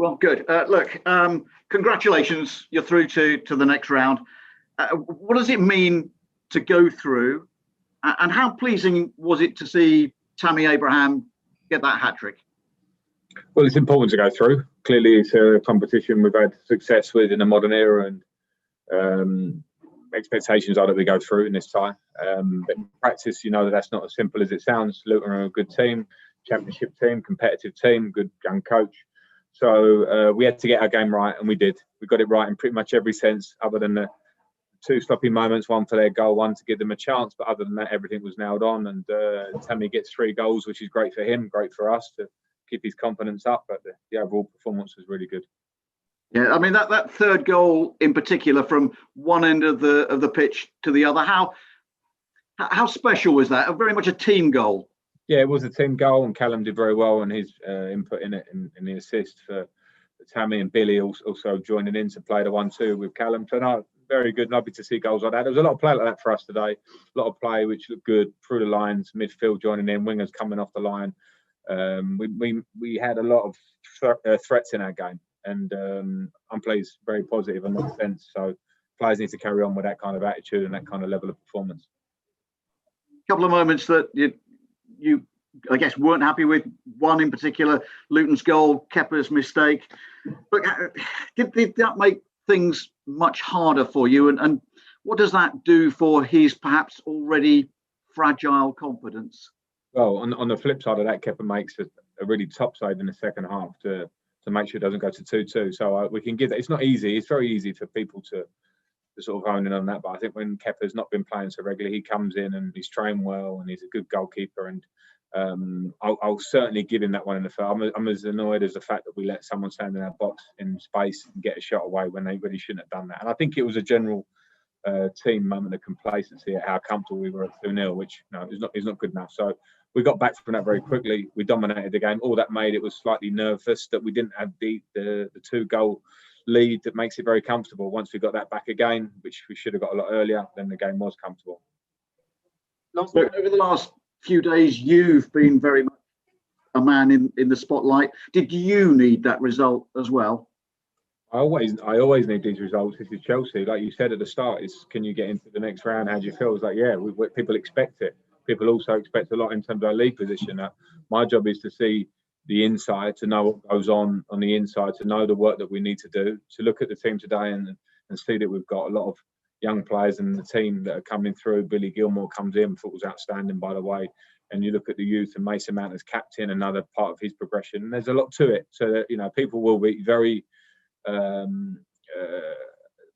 Well, good. Look, congratulations. You're through to the next round. What does it mean to go through? And how pleasing was it to see Tammy Abraham get that hat-trick? Well, it's important to go through. Clearly, it's a competition we've had success with in the modern era, and expectations are that we go through in this tie. But in practice, you know that's not as simple as it sounds. Luton are a good team, championship team, competitive team, good young coach. So we had to get our game right, and we did. We got it right in pretty much every sense, other than the two sloppy moments, one for their goal, one to give them a chance. But other than that, everything was nailed on. And Tammy gets 3 goals, which is great for him, great for us to keep his confidence up. But the overall performance was really good. Yeah, I mean that third goal in particular, from one end of the pitch to the other, how special was that? Very much a team goal. Yeah, it was a team goal, and Callum did very well, and his input in it, in the assist for Tammy, and Billy also joining in to play the 1-2 with Callum. So no, very good. Lovely to see goals like that. There was a lot of play like that for us today. A lot of play which looked good through the lines, midfield joining in, wingers coming off the line. We had a lot of threats in our game, and I'm pleased, very positive in that sense. So players need to carry on with that kind of attitude and that kind of level of performance. A couple of moments that you I guess weren't happy with. One in particular, Luton's goal, Kepa's mistake. But did that make things much harder for you? And what does that do for his perhaps already fragile confidence? Well, on the flip side of that, Kepa makes a really top save in the second half to make sure it doesn't go to 2-2. So we can give that. It's not easy. It's very easy for people to sort of hone in on that. But I think when Kepa's not been playing so regularly, he comes in and he's trained well and he's a good goalkeeper. And I'll certainly give him that one in the first. I'm as annoyed as the fact that we let someone stand in our box in space and get a shot away when they really shouldn't have done that. And I think it was a general team moment of complacency at how comfortable we were at 2-0, which is not good enough. So we got back from that very quickly. We dominated the game. All that made it was slightly nervous that we didn't have the 2-goal lead that makes it very comfortable. Once we got that back again, which we should have got a lot earlier, then the game was comfortable. Over the last few days, you've been very much a man in the spotlight. Did you need that result as well? I always need these results. This is Chelsea, like you said at the start. Is can you get into the next round? How do you feel? It's like people expect it. People also expect a lot in terms of our league position. My job is to see the inside, to know what goes on the inside, to know the work that we need to do, to look at the team today and see that we've got a lot of young players in the team that are coming through. Billy Gilmour comes in, thought was outstanding, by the way. And you look at the youth and Mason Mount as captain, another part of his progression. And there's a lot to it. So that, people will be very, will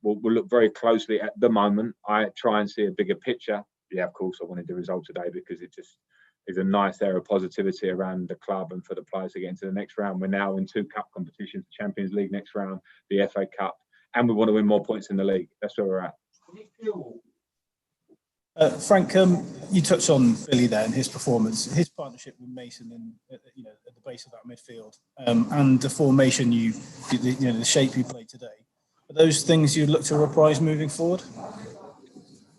look very closely at the moment. I try and see a bigger picture. Yeah, of course, I wanted the result today because it just is a nice air of positivity around the club and for the players to get into the next round. We're now in 2 cup competitions, the Champions League next round, the FA Cup, and we want to win more points in the league. That's where we're at. Frank, you touched on Billy there and his performance, his partnership with Mason, at the base of that midfield, and the formation the shape you played today. Are those things you'd look to reprise moving forward?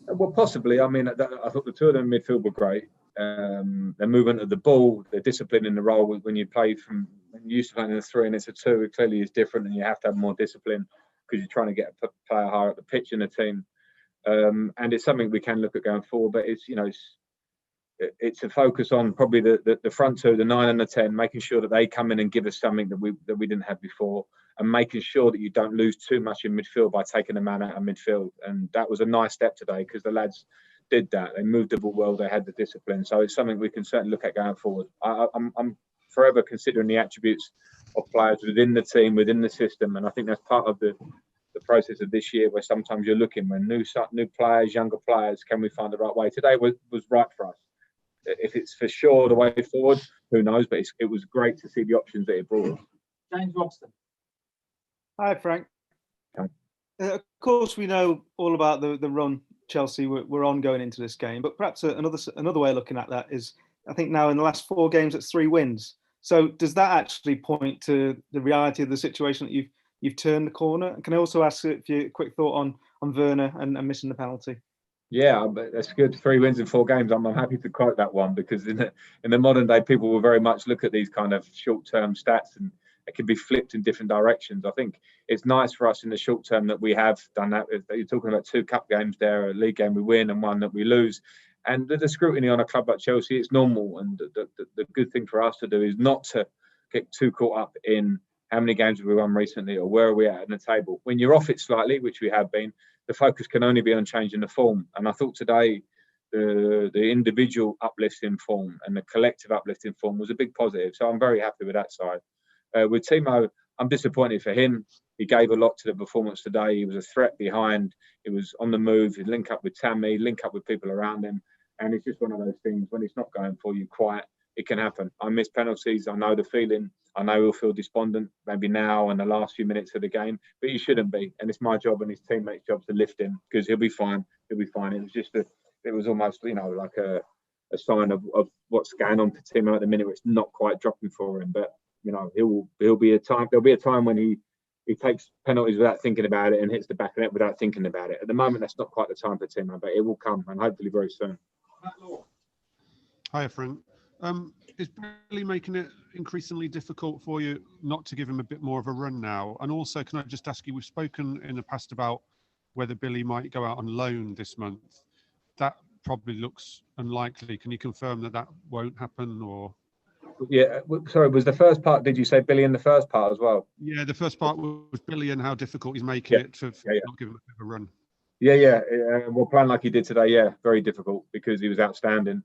Well, possibly. I mean, I thought the two of them in midfield were great. Their movement of the ball, their discipline in the role. When you used to playing in a 3 and it's a 2, it clearly is different, and you have to have more discipline because you're trying to get a player higher up the pitch in the team. And it's something we can look at going forward, but it's a focus on probably the front 2, the 9 and the 10, making sure that they come in and give us something that we didn't have before, and making sure that you don't lose too much in midfield by taking a man out of midfield. And that was a nice step today because the lads did that. They moved the ball well. They had the discipline. So it's something we can certainly look at going forward. I'm forever considering the attributes of players within the team, within the system, and I think that's part of the process of this year, where sometimes you're looking when new players, younger players, can we find the right way? Today was right for us. If it's for sure the way forward, who knows? But it was great to see the options that it brought. James Robson. Hi, Frank. Hi. Of course, we know all about the run Chelsea were on going into this game, but perhaps another way of looking at that is, I think now in the last 4 games, it's 3 wins. So does that actually point to the reality of the situation that you've turned the corner? And can I also ask if you a quick thought on Werner and missing the penalty? Yeah, that's good. 3 wins in 4 games. I'm happy to quote that one because in the modern day, people will very much look at these kind of short-term stats it can be flipped in different directions. I think it's nice for us in the short term that we have done that. You're talking about 2 cup games there, a league game we win and one that we lose. And the scrutiny on a club like Chelsea, it's normal. And the good thing for us to do is not to get too caught up in how many games have we won recently or where are we at in the table. When you're off it slightly, which we have been, the focus can only be on changing the form. And I thought today the individual uplift in form and the collective uplift in form was a big positive. So I'm very happy with that side. With Timo, I'm disappointed for him. He gave a lot to the performance today. He was a threat behind. He was on the move. He'd link up with Tammy, link up with people around him. And it's just one of those things, when it's not going for you quite, it can happen. I miss penalties. I know the feeling. I know he'll feel despondent maybe now in the last few minutes of the game, but he shouldn't be. And it's my job and his teammates' job to lift him, because he'll be fine. He'll be fine. It was just it was almost, like a sign of what's going on for Timo at the minute. Where it's not quite dropping for him, but he'll be a time. There'll be a time when he takes penalties without thinking about it and hits the back of it without thinking about it. At the moment, that's not quite the time for Timo, but it will come, and hopefully very soon. Hiya, Frank. Is Billy making it increasingly difficult for you not to give him a bit more of a run now? And also, can I just ask you, we've spoken in the past about whether Billy might go out on loan this month. That probably looks unlikely. Can you confirm that won't happen? Or Yeah, sorry, was the first part, did you say Billy in the first part as well? Yeah, the first part was Billy and how difficult he's making it to not give him a bit of a run. Yeah. Well, playing like he did today, yeah, very difficult, because he was outstanding.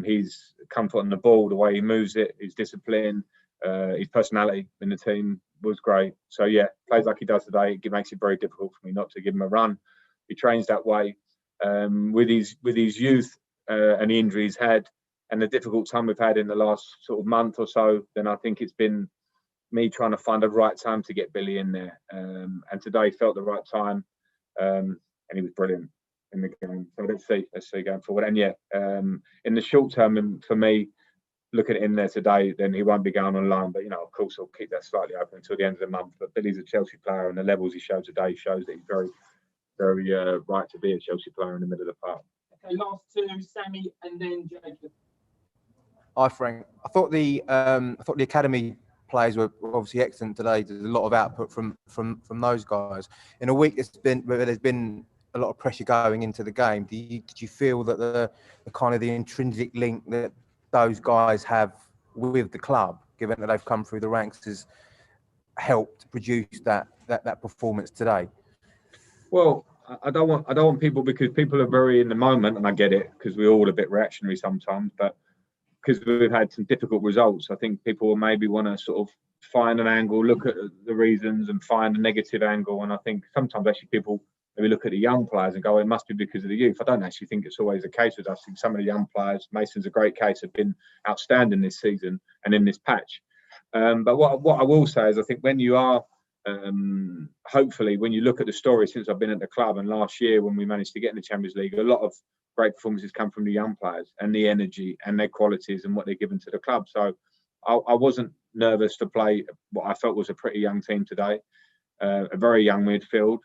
His comfort on the ball, the way he moves it, his discipline, his personality in the team was great. So yeah, plays like he does today, it makes it very difficult for me not to give him a run. He trains that way. With his youth and the injuries he's had, and the difficult time we've had in the last sort of month or so, then I think it's been me trying to find the right time to get Billy in there. And today felt the right time, and he was brilliant in the game. So let's see going forward. And yeah, in the short term, and for me, looking at him there today, then he won't be going on loan. But of course, I'll keep that slightly open until the end of the month. But Billy's a Chelsea player, and the levels he showed today shows that he's very, very right to be a Chelsea player in the middle of the park. Okay, last two, Sammy and then Jacob. Hi, Frank. I thought the academy players were obviously excellent today. There's a lot of output from those guys. In a week where there's been a lot of pressure going into the game, did you feel that the kind of the intrinsic link that those guys have with the club, given that they've come through the ranks, has helped produce that performance today? Well, I don't want people, because people are very in the moment, and I get it, because we're all a bit reactionary sometimes, but because we've had some difficult results, I think people will maybe want to sort of find an angle, look at the reasons and find a negative angle. And I think sometimes actually people maybe look at the young players and go, it must be because of the youth. I don't actually think it's always the case with us. I think some of the young players, Mason's a great case, have been outstanding this season and in this patch. But what I will say is, I think when you are, hopefully, when you look at the story since I've been at the club, and last year when we managed to get in the Champions League, a lot of great performances come from the young players and the energy and their qualities and what they're given to the club. So I wasn't nervous to play what I felt was a pretty young team today, a very young midfield.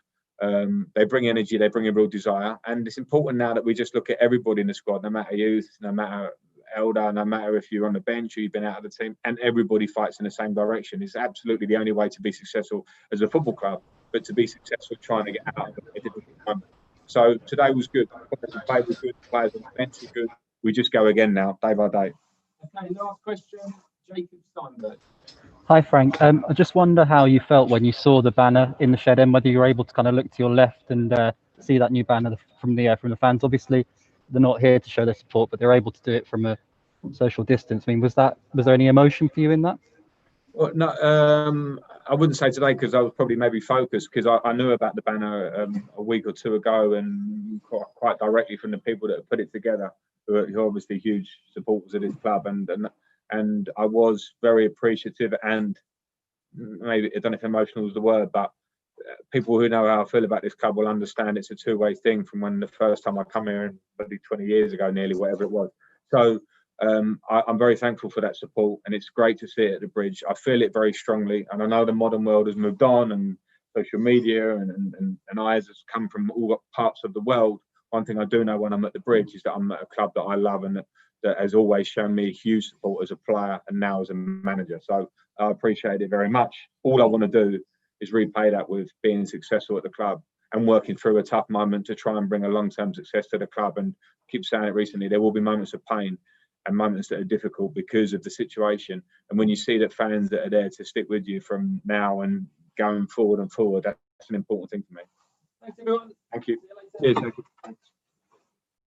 They bring energy, they bring a real desire, and it's important now that we just look at everybody in the squad, no matter youth, no matter elder, no matter if you're on the bench or you've been out of the team, and everybody fights in the same direction. It's absolutely the only way to be successful as a football club, but to be successful trying to get out of a difficult moment. So today was good. The play was good. The players on the bench were good. We just go again now, day by day. Okay, last question, Jacob Steinberg. Hi, Frank. I just wonder how you felt when you saw the banner in the shed end, whether you were able to kind of look to your left and see that new banner from the fans. Obviously, they're not here to show their support, but they're able to do it from a social distance. I mean, was there any emotion for you in that? Well, no, I wouldn't say today, because I was probably maybe focused, because I knew about the banner a week or two ago, and quite directly from the people that have put it together, who are obviously huge supporters of this club, and I was very appreciative, and maybe, I don't know if emotional is the word, but people who know how I feel about this club will understand it's a two-way thing from when the first time I come here, maybe 20 years ago, nearly, whatever it was. So I'm very thankful for that support, and it's great to see it at the Bridge. I feel it very strongly, and I know the modern world has moved on, and social media and eyes has come from all parts of the world. One thing I do know when I'm at the Bridge is that I'm at a club that I love, and that has always shown me huge support as a player and now as a manager. So I appreciate it very much. All I want to do is repay that with being successful at the club and working through a tough moment to try and bring a long-term success to the club. And keep saying it recently, there will be moments of pain and moments that are difficult because of the situation. And when you see that fans that are there to stick with you from now and going forward, that's an important thing for me. Thanks, everyone. Thank you. See you later. Cheers. Thank you.